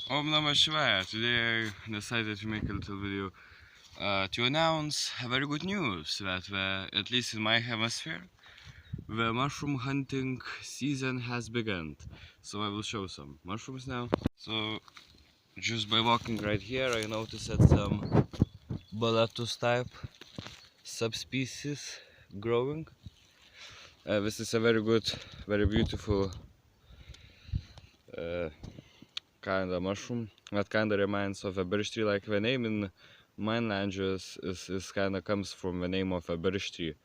Om Namah Shivaya. Today I decided to make a little video to announce a very good news that at least in my hemisphere, the mushroom hunting season has begun. So I will show some mushrooms now. So just by walking right here, I noticed that some Balatus type subspecies growing. This is a very good, very beautiful uh, kind of mushroom. That kind of reminds of a birch tree, like the name in my language is kind of comes from the name of a birch tree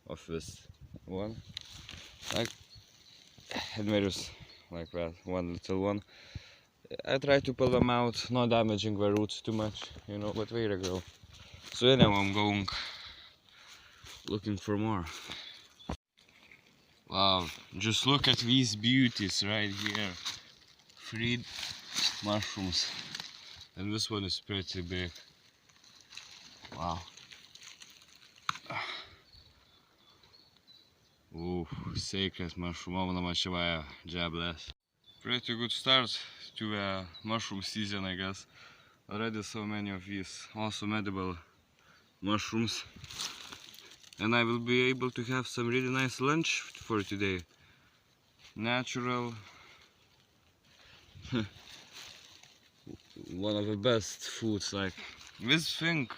of this one. Like, and there's like that, one little one. I try to pull them out, not damaging the roots too much, but they grow. So now I'm going looking for more. Wow, just look at these beauties right here. 3 mushrooms. And this one is pretty big. Wow. Oh, sacred mushroom. Om Namah Shivaya. God bless. Pretty good start to the mushroom season, I guess. Already so many of these awesome edible mushrooms. And I will be able to have some really nice lunch for today. Natural. One of the best foods. Like, this thing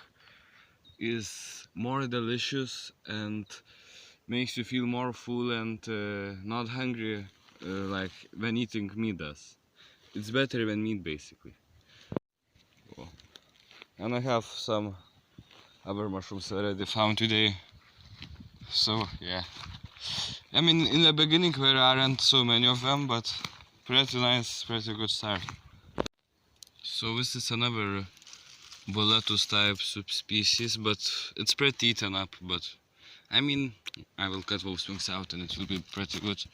is more delicious and makes you feel more full and not hungry like when eating meat does. It's better than meat, basically. Oh. And I have some other mushrooms already found today. So yeah, I mean, in the beginning there aren't so many of them, but pretty nice, pretty good start. So this is another Boletus type subspecies, but it's pretty eaten up. But I mean, I will cut those things out and it will be pretty good.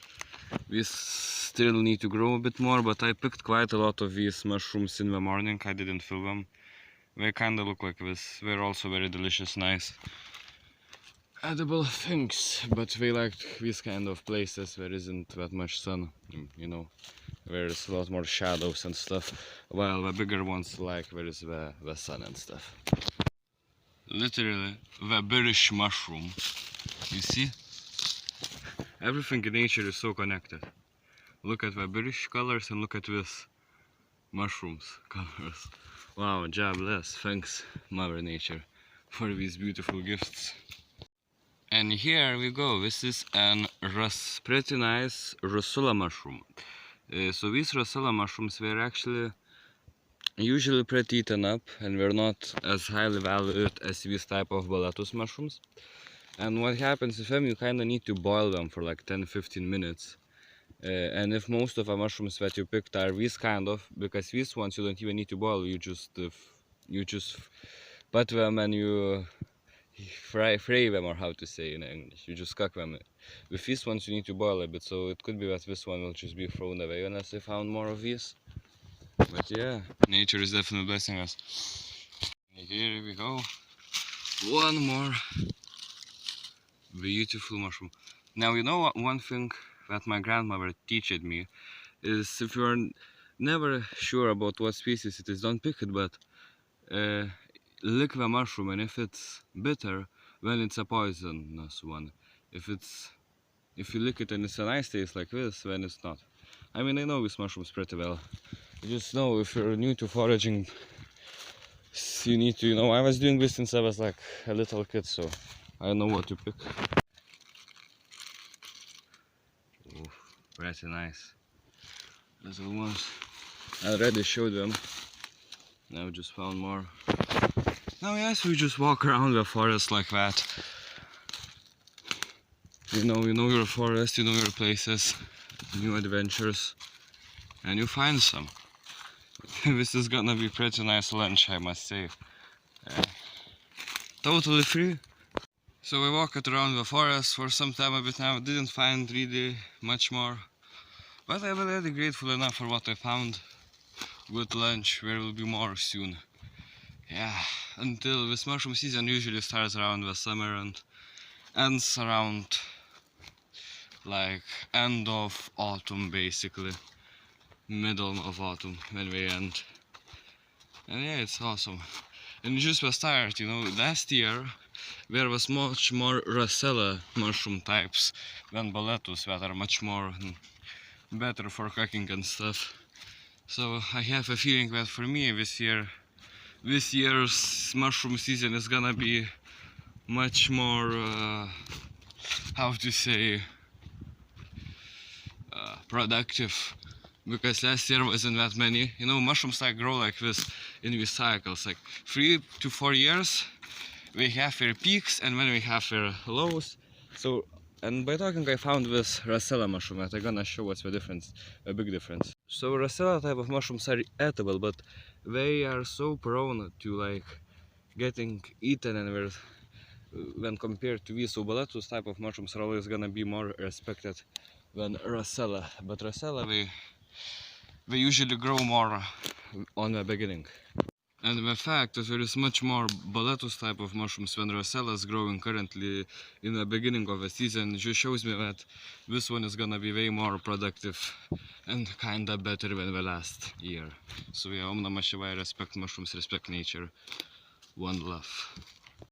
These still need to grow a bit more, but I picked quite a lot of these mushrooms in the morning. I didn't fill them. They kinda look like this. They're also very delicious, nice, edible things, but they like these kind of places where isn't that much sun, there's a lot more shadows and stuff, while the bigger ones like where is the sun and stuff. Literally, the British mushroom. You see? Everything in nature is so connected. Look at the British colors and look at this mushrooms colors. Wow, God bless. Thanks, Mother Nature, for these beautiful gifts. And here we go. This is an pretty nice Russula mushroom. So these Russula mushrooms were actually usually pretty eaten up and were not as highly valued as these type of Balatus mushrooms. And what happens with them, you kind of need to boil them for like 10-15 minutes. And if most of the mushrooms that you picked are these kind of, because these ones you don't even need to boil, you just put them and you fry them, or how to say in English. You just cook them. With these ones you need to boil a bit, so it could be that this one will just be thrown away unless I found more of these. But yeah, nature is definitely blessing us. And here we go. One more beautiful mushroom. Now, one thing that my grandmother taught me is, if you are never sure about what species it is, don't pick it, but lick the mushroom, and if it's bitter, then it's a poisonous one. If you lick it and it's a nice taste like this, then it's not. I mean, I know these mushrooms pretty well. You just know, if you're new to foraging, you need to, I was doing this since I was like a little kid, so I know what to pick. Oh, pretty nice. Little ones. I already showed them. Now just found more. Now yes, we just walk around the forest like that. You know your forest, you know your places, new adventures, and you find some. This is gonna be pretty nice lunch, I must say. Totally free. So we walked around the forest for some time a bit now, didn't find really much more. But I'm already grateful enough for what I found. Good lunch, there will be more soon. Yeah, until this mushroom season usually starts around the summer and ends around like end of autumn, basically. middle of autumn when we end. And yeah, it's awesome. And just was tired, you know. Last year there was much more Rosella mushroom types than boletus that are much more better for cooking and stuff. So I have a feeling that for me this year's mushroom season is gonna be much more how to say productive, because last year wasn't that many. You know, mushrooms like grow like this in these cycles, like 3 to 4 years we have their peaks and when we have their lows. So, and by talking I found this Rosella mushroom that I'm gonna show what's the difference, a big difference. So Rosella type of mushrooms are edible, but they are so prone to like getting eaten, and when compared to these, so boletus type of mushrooms are always gonna be more respected than Rosella. But Rosella, they usually grow more on the beginning. And the fact that there is much more boletus type of mushrooms than Rosella is growing currently in the beginning of the season just shows me that this one is gonna be way more productive and kinda better than the last year. So yeah, Om Namah Shivaya, respect mushrooms, respect nature, one love.